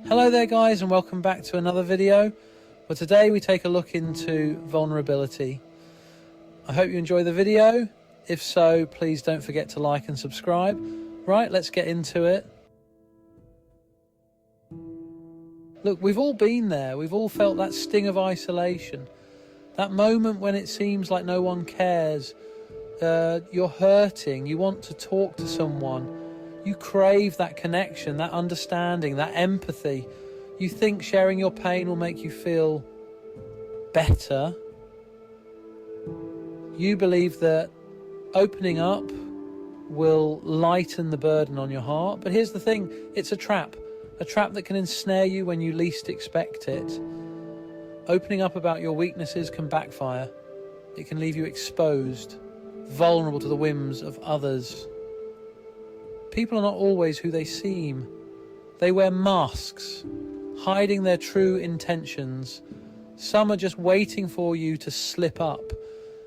Hello there guys, and welcome back to another video where today we take a look into vulnerability. I hope you enjoy the video. If so, please don't forget to like and subscribe. Right, let's get into it. Look, we've all been there. We've all felt that sting of isolation. That moment when it seems like no one cares. You're hurting. You want to talk to someone. You crave that connection, that understanding, that empathy. You think sharing your pain will make you feel better. You believe that opening up will lighten the burden on your heart. But here's the thing, it's a trap that can ensnare you when you least expect it. Opening up about your weaknesses can backfire. It can leave you exposed, vulnerable to the whims of others. People are not always who they seem. They wear masks, hiding their true intentions. Some are just waiting for you to slip up.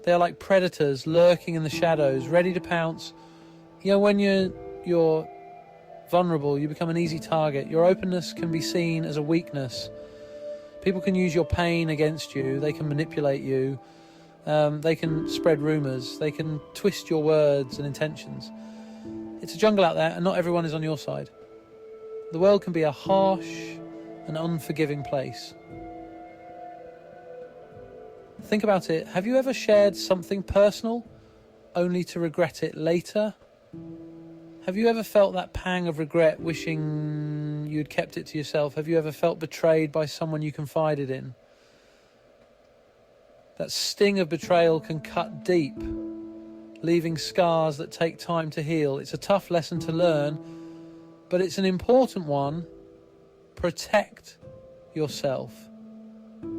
They are like predators lurking in the shadows, ready to pounce. You know, when you're vulnerable, you become an easy target. Your openness can be seen as a weakness. People can use your pain against you. They can manipulate you. They can spread rumors. They can twist your words and intentions. It's a jungle out there, and not everyone is on your side. The world can be a harsh and unforgiving place. Think about it. Have you ever shared something personal only to regret it later? Have you ever felt that pang of regret, wishing you'd kept it to yourself? Have you ever felt betrayed by someone you confided in? That sting of betrayal can cut deep, leaving scars that take time to heal. It's a tough lesson to learn, but it's an important one. Protect yourself.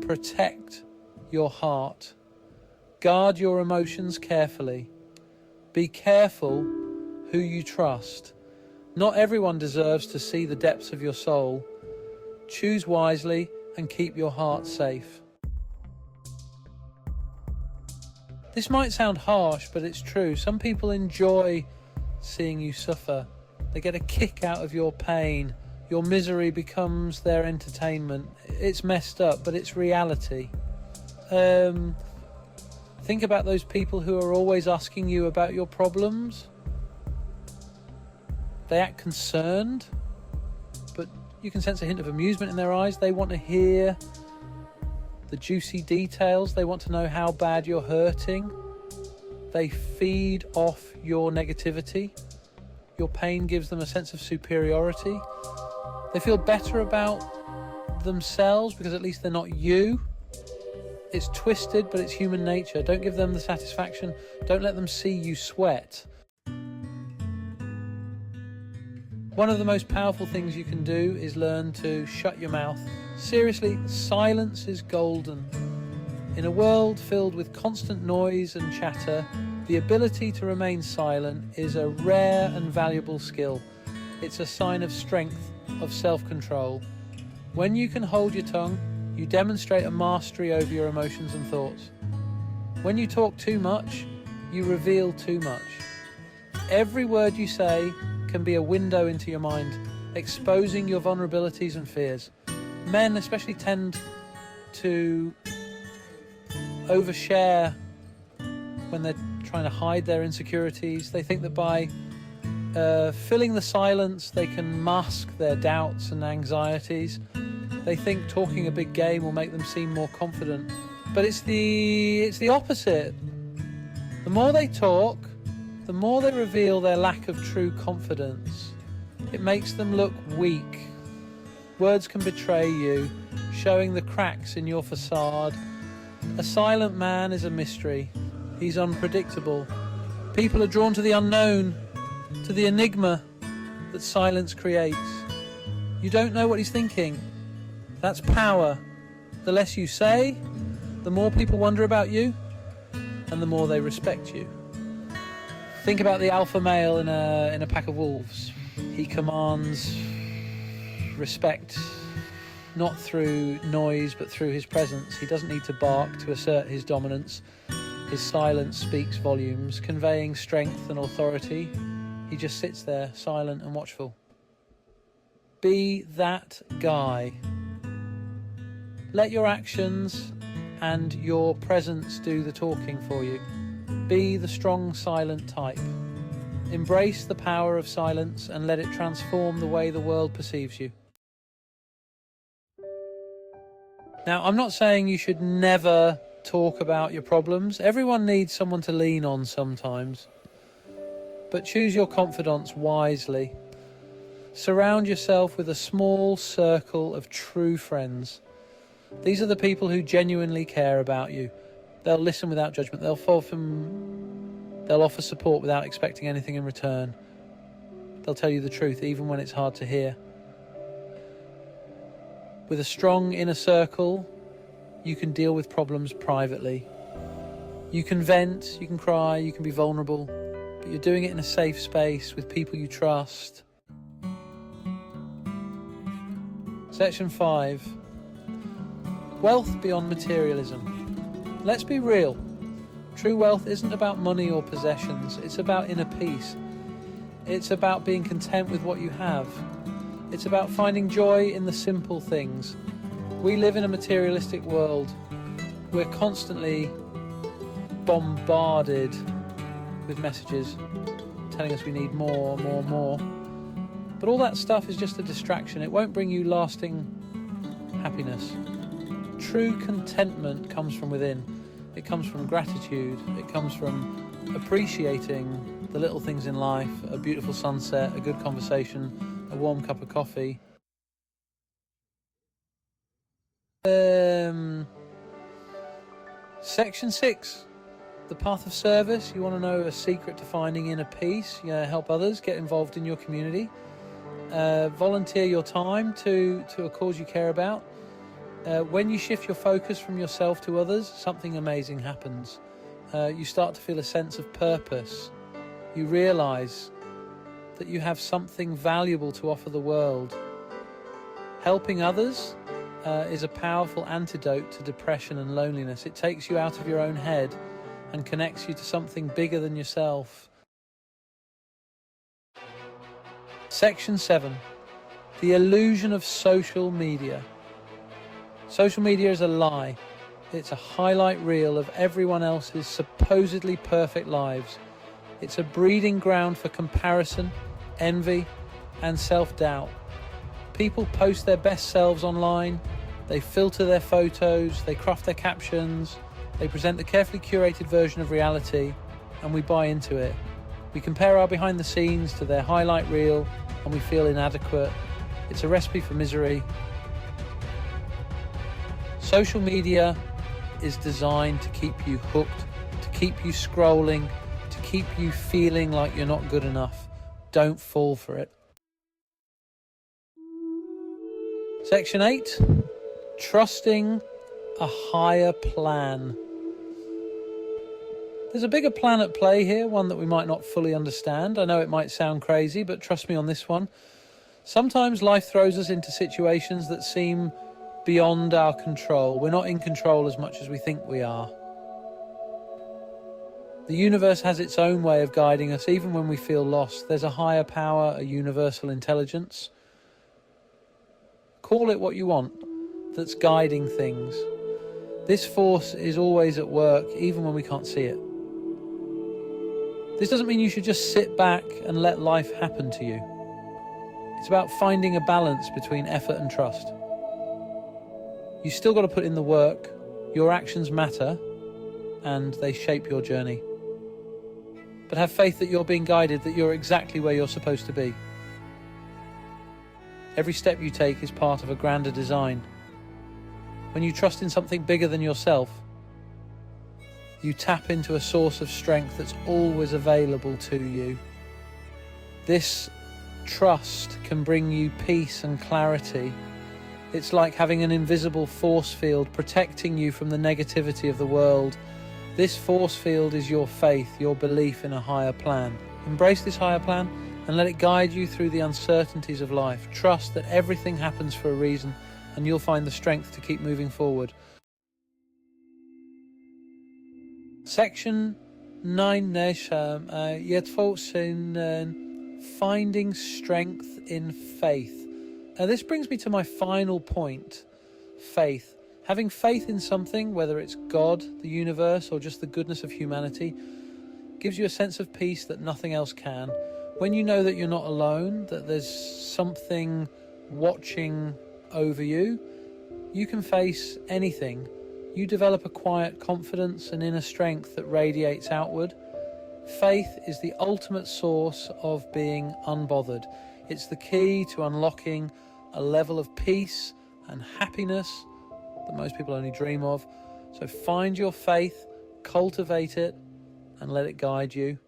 Protect your heart. Guard your emotions carefully. Be careful who you trust. Not everyone deserves to see the depths of your soul. Choose wisely and keep your heart safe. This might sound harsh, but it's true. Some people enjoy seeing you suffer. They get a kick out of your pain. Your misery becomes their entertainment. It's messed up, but it's reality. Think about those people who are always asking you about your problems. They act concerned, but you can sense a hint of amusement in their eyes. They want to hear the juicy details. They want to know how bad you're hurting. They feed off your negativity. Your pain gives them a sense of superiority. They feel better about themselves because at least they're not you. It's twisted, but it's human nature. Don't give them the satisfaction. Don't let them see you sweat. One of the most powerful things you can do is learn to shut your mouth. Seriously, silence is golden. In a world filled with constant noise and chatter, the ability to remain silent is a rare and valuable skill. It's a sign of strength, of self-control. When you can hold your tongue, you demonstrate a mastery over your emotions and thoughts. When you talk too much, you reveal too much. Every word you say can be a window into your mind, exposing your vulnerabilities and fears. Men especially tend to overshare when they're trying to hide their insecurities. They think that by filling the silence, they can mask their doubts and anxieties. They think talking a big game will make them seem more confident. But it's the opposite. The more they talk, the more they reveal their lack of true confidence. It makes them look weak. Words can betray you, showing the cracks in your facade. A silent man is a mystery. He's unpredictable. People are drawn to the unknown, to the enigma that silence creates. You don't know what he's thinking. That's power. The less you say, the more people wonder about you, and the more they respect you. Think about the alpha male in a pack of wolves. He commands respect, not through noise, but through his presence. He doesn't need to bark to assert his dominance. His silence speaks volumes, conveying strength and authority. He just sits there, silent and watchful. Be that guy. Let your actions and your presence do the talking for you. Be the strong, silent type. Embrace the power of silence and let it transform the way the world perceives you. Now, I'm not saying you should never talk about your problems. Everyone needs someone to lean on sometimes. But choose your confidants wisely. Surround yourself with a small circle of true friends. These are the people who genuinely care about you. They'll listen without judgment. They'll offer support without expecting anything in return. They'll tell you the truth, even when it's hard to hear. With a strong inner circle, you can deal with problems privately. You can vent, you can cry, you can be vulnerable, but you're doing it in a safe space with people you trust. Section 5. Wealth beyond materialism. Let's be real. True wealth isn't about money or possessions. It's about inner peace. It's about being content with what you have. It's about finding joy in the simple things. We live in a materialistic world. We're constantly bombarded with messages telling us we need more. But all that stuff is just a distraction. It won't bring you lasting happiness. True contentment comes from within. It comes from gratitude. It comes from appreciating the little things in life, a beautiful sunset, a good conversation, a warm cup of coffee. Section 6, the path of service. You want to know a secret to finding inner peace. Help others, get involved in your community. Volunteer your time to a cause you care about. When you shift your focus from yourself to others, something amazing happens. You start to feel a sense of purpose. You realize that you have something valuable to offer the world. Helping others is a powerful antidote to depression and loneliness. It takes you out of your own head and connects you to something bigger than yourself. Section 7. The illusion of social media. Social media is a lie. It's a highlight reel of everyone else's supposedly perfect lives. It's a breeding ground for comparison, envy, and self-doubt. People post their best selves online. They filter their photos, they craft their captions, they present the carefully curated version of reality, and we buy into it. We compare our behind the scenes to their highlight reel, and we feel inadequate. It's a recipe for misery. Social media is designed to keep you hooked, to keep you scrolling, to keep you feeling like you're not good enough. Don't fall for it. Section 8. Trusting a higher plan. There's a bigger plan at play here, one that we might not fully understand. I know it might sound crazy, but trust me on this one. Sometimes life throws us into situations that seem beyond our control. We're not in control as much as we think we are. The universe has its own way of guiding us, even when we feel lost. There's a higher power, a universal intelligence. Call it what you want, that's guiding things. This force is always at work, even when we can't see it. This doesn't mean you should just sit back and let life happen to you. It's about finding a balance between effort and trust. You still got to put in the work. Your actions matter, and they shape your journey. But have faith that you're being guided, that you're exactly where you're supposed to be. Every step you take is part of a grander design. When you trust in something bigger than yourself, you tap into a source of strength that's always available to you. This trust can bring you peace and clarity. It's like having an invisible force field protecting you from the negativity of the world. This force field is your faith, your belief in a higher plan. Embrace this higher plan and let it guide you through the uncertainties of life. Trust that everything happens for a reason, and you'll find the strength to keep moving forward. Section 9 je het volgens finding strength in faith. This brings me to my final point, faith. Having faith in something, whether it's God, the universe, or just the goodness of humanity, gives you a sense of peace that nothing else can. When you know that you're not alone, that there's something watching over you, you can face anything. You develop a quiet confidence and inner strength that radiates outward. Faith is the ultimate source of being unbothered. It's the key to unlocking a level of peace and happiness that most people only dream of. So find your faith, cultivate it, and let it guide you.